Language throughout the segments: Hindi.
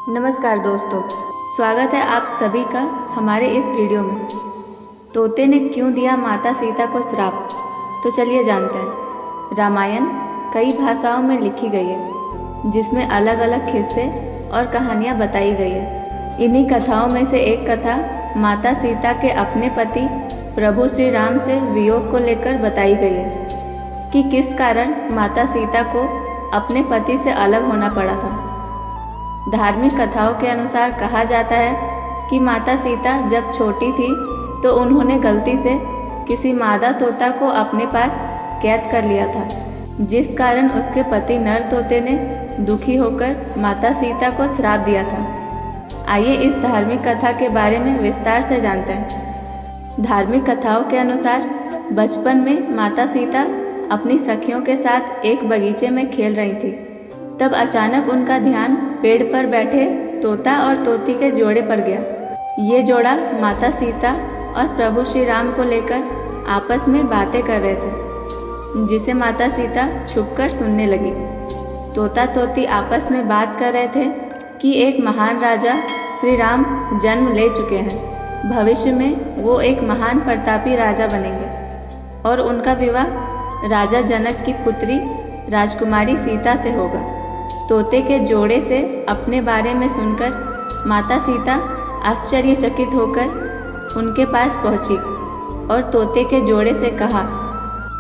नमस्कार दोस्तों, स्वागत है आप सभी का हमारे इस वीडियो में। तोते ने क्यों दिया माता सीता को श्राप, तो चलिए जानते हैं। रामायण कई भाषाओं में लिखी गई है, जिसमें अलग अलग किस्से और कहानियाँ बताई गई है। इन्हीं कथाओं में से एक कथा माता सीता के अपने पति प्रभु श्री राम से वियोग को लेकर बताई गई है कि किस कारण माता सीता को अपने पति से अलग होना पड़ा था। धार्मिक कथाओं के अनुसार कहा जाता है कि माता सीता जब छोटी थी तो उन्होंने गलती से किसी मादा तोता को अपने पास कैद कर लिया था, जिस कारण उसके पति नर तोते ने दुखी होकर माता सीता को श्राप दिया था। आइए इस धार्मिक कथा के बारे में विस्तार से जानते हैं। धार्मिक कथाओं के अनुसार बचपन में माता सीता अपनी सखियों के साथ एक बगीचे में खेल रही थी। तब अचानक उनका ध्यान पेड़ पर बैठे तोता और तोती के जोड़े पर गया। ये जोड़ा माता सीता और प्रभु श्री राम को लेकर आपस में बातें कर रहे थे, जिसे माता सीता छुपकर सुनने लगी। तोता तोती आपस में बात कर रहे थे कि एक महान राजा श्री राम जन्म ले चुके हैं। भविष्य में वो एक महान प्रतापी राजा बनेंगे और उनका विवाह राजा जनक की पुत्री राजकुमारी सीता से होगा। तोते के जोड़े से अपने बारे में सुनकर माता सीता आश्चर्यचकित होकर उनके पास पहुंची और तोते के जोड़े से कहा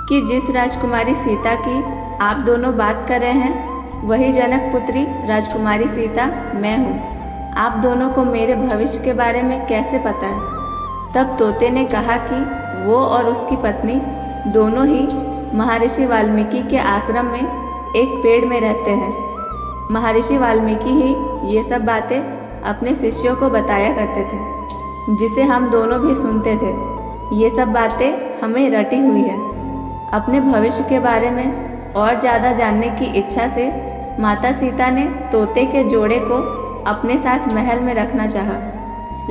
कि जिस राजकुमारी सीता की आप दोनों बात कर रहे हैं, वही जनक पुत्री राजकुमारी सीता मैं हूँ। आप दोनों को मेरे भविष्य के बारे में कैसे पता है? तब तोते ने कहा कि वो और उसकी पत्नी दोनों ही महर्षि वाल्मीकि के आश्रम में एक पेड़ में रहते हैं। महर्षि वाल्मीकि ही ये सब बातें अपने शिष्यों को बताया करते थे, जिसे हम दोनों भी सुनते थे। ये सब बातें हमें रटी हुई है। अपने भविष्य के बारे में और ज़्यादा जानने की इच्छा से माता सीता ने तोते के जोड़े को अपने साथ महल में रखना चाहा,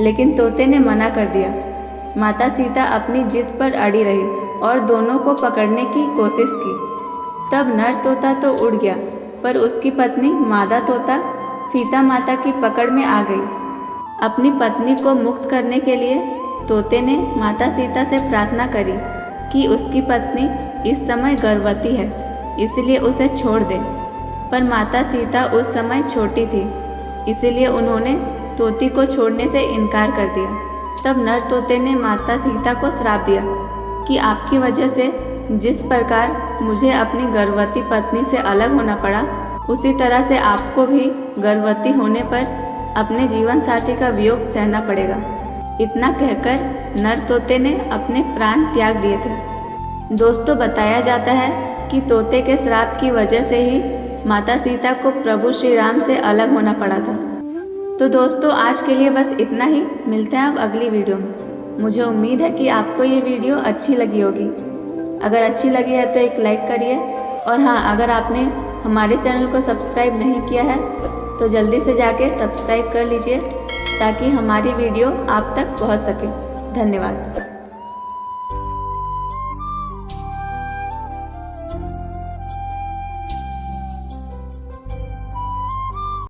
लेकिन तोते ने मना कर दिया। माता सीता अपनी जिद पर अड़ी रही और दोनों को पकड़ने की कोशिश की। तब नर तोता तो उड़ गया, पर उसकी पत्नी मादा तोता सीता माता की पकड़ में आ गई। अपनी पत्नी को मुक्त करने के लिए तोते ने माता सीता से प्रार्थना करी कि उसकी पत्नी इस समय गर्भवती है, इसलिए उसे छोड़ दे। पर माता सीता उस समय छोटी थी, इसलिए उन्होंने तोती को छोड़ने से इनकार कर दिया। तब नर तोते ने माता सीता को श्राप दिया कि आपकी वजह से जिस प्रकार मुझे अपनी गर्भवती पत्नी से अलग होना पड़ा, उसी तरह से आपको भी गर्भवती होने पर अपने जीवन साथी का वियोग सहना पड़ेगा। इतना कहकर नर तोते ने अपने प्राण त्याग दिए थे। दोस्तों, बताया जाता है कि तोते के श्राप की वजह से ही माता सीता को प्रभु श्री राम से अलग होना पड़ा था। तो दोस्तों, आज के लिए बस इतना ही। मिलते हैं अब अगली वीडियो में। मुझे उम्मीद है कि आपको ये वीडियो अच्छी लगी होगी। अगर अच्छी लगी है तो एक लाइक करिए, और हाँ, अगर आपने हमारे चैनल को सब्सक्राइब नहीं किया है तो जल्दी से जाके सब्सक्राइब कर लीजिए, ताकि हमारी वीडियो आप तक पहुंच सके। धन्यवाद।